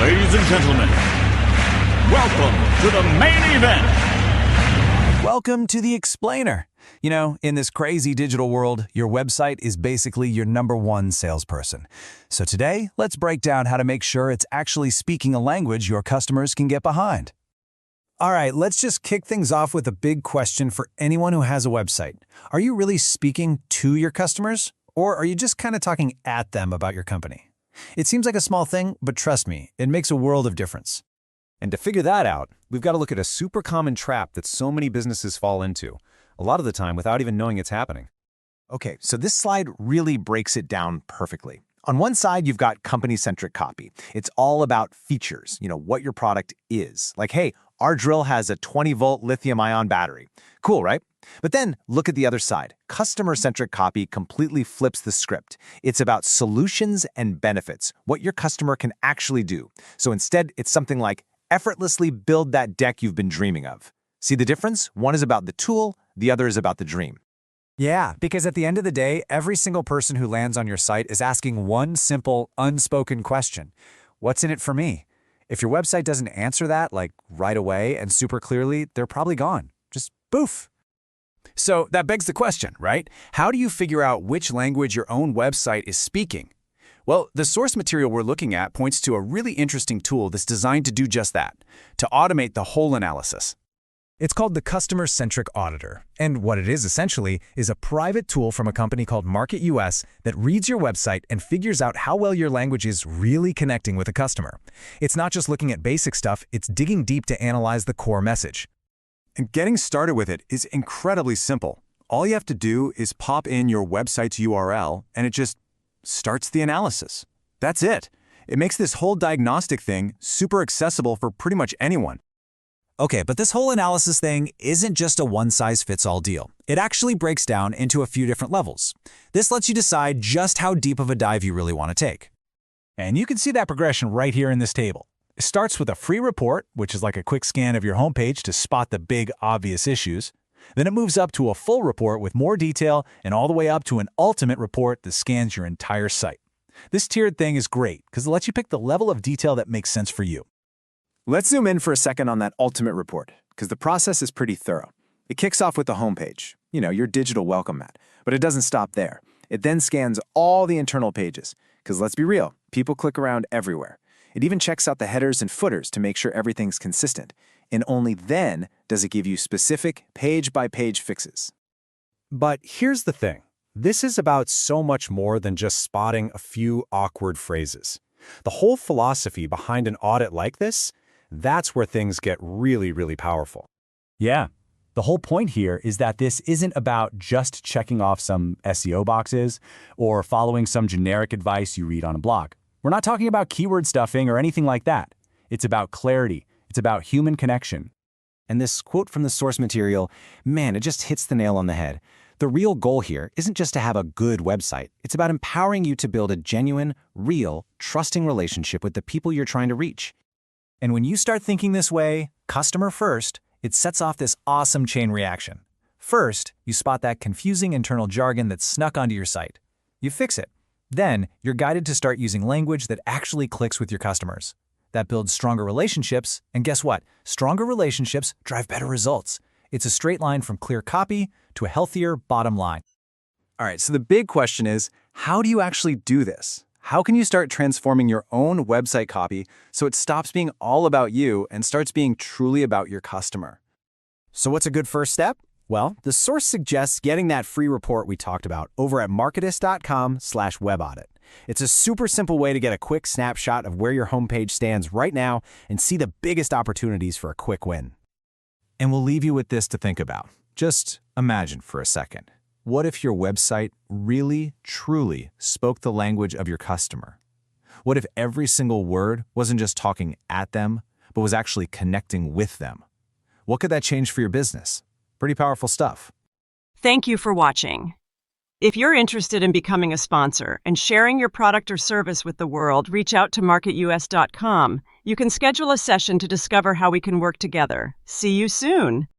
Ladies and gentlemen, welcome to the main event. Welcome to the Explainer. You know, in this crazy digital world, your website is basically your #1 salesperson. So today, let's break down how to make sure it's actually speaking a language your customers can get behind. All right, let's just kick things off with a big question for anyone who has a website. Are you really speaking to your customers, or are you just kind of talking at them about your company? It seems like a small thing, but trust me, it makes a world of difference. And to figure that out, we've got to look at a super common trap that so many businesses fall into, a lot of the time without even knowing it's happening. Okay, so this slide really breaks it down perfectly. On one side, you've got company-centric copy. It's all about features, what your product is. Like, hey, our drill has a 20-volt lithium-ion battery. Cool, right? But then look at the other side. Customer-centric copy completely flips the script. It's about solutions and benefits, what your customer can actually do. So instead, it's something like, effortlessly build that deck you've been dreaming of. See the difference? One is about the tool, the other is about the dream. Yeah, because at the end of the day, every single person who lands on your site is asking one simple, unspoken question. What's in it for me? If your website doesn't answer that, like right away and super clearly, they're probably gone. Just poof. So that begs the question, right? How do you figure out which language your own website is speaking? Well, the source material we're looking at points to a really interesting tool that's designed to do just that, to automate the whole analysis. It's called the Customer-Centric Auditor, and what it is essentially is a private tool from a company called MarketUS that reads your website and figures out how well your language is really connecting with a customer. It's not just looking at basic stuff, it's digging deep to analyze the core message. And getting started with it is incredibly simple. All you have to do is pop in your website's URL, and it just starts the analysis. That's it. It makes this whole diagnostic thing super accessible for pretty much anyone. Okay, but this whole analysis thing isn't just a one-size-fits-all deal. It actually breaks down into a few different levels. This lets you decide just how deep of a dive you really want to take. And you can see that progression right here in this table. It starts with a free report, which is like a quick scan of your homepage to spot the big, obvious issues. Then it moves up to a full report with more detail and all the way up to an ultimate report that scans your entire site. This tiered thing is great because it lets you pick the level of detail that makes sense for you. Let's zoom in for a second on that ultimate report, because the process is pretty thorough. It kicks off with the homepage, your digital welcome mat, but it doesn't stop there. It then scans all the internal pages, because let's be real, people click around everywhere. It even checks out the headers and footers to make sure everything's consistent, and only then does it give you specific page-by-page fixes. But here's the thing. This is about so much more than just spotting a few awkward phrases. The whole philosophy behind an audit like this, that's where things get really, really powerful. Yeah, the whole point here is that this isn't about just checking off some SEO boxes or following some generic advice you read on a blog. We're not talking about keyword stuffing or anything like that. It's about clarity. It's about human connection. And this quote from the source material, man, it just hits the nail on the head. The real goal here isn't just to have a good website. It's about empowering you to build a genuine, real, trusting relationship with the people you're trying to reach. And when you start thinking this way, customer first, it sets off this awesome chain reaction. First, you spot that confusing internal jargon that's snuck onto your site. You fix it. Then, you're guided to start using language that actually clicks with your customers. That builds stronger relationships, and guess what? Stronger relationships drive better results. It's a straight line from clear copy to a healthier bottom line. All right, so the big question is, how do you actually do this? How can you start transforming your own website copy so it stops being all about you and starts being truly about your customer? So what's a good first step? Well, the source suggests getting that free report we talked about over at MarketUS.com/webaudit. It's a super simple way to get a quick snapshot of where your homepage stands right now and see the biggest opportunities for a quick win. And we'll leave you with this to think about. Just imagine for a second. What if your website really, truly spoke the language of your customer? What if every single word wasn't just talking at them, but was actually connecting with them? What could that change for your business? Pretty powerful stuff. Thank you for watching. If you're interested in becoming a sponsor and sharing your product or service with the world, reach out to MarketUS.com. You can schedule a session to discover how we can work together. See you soon.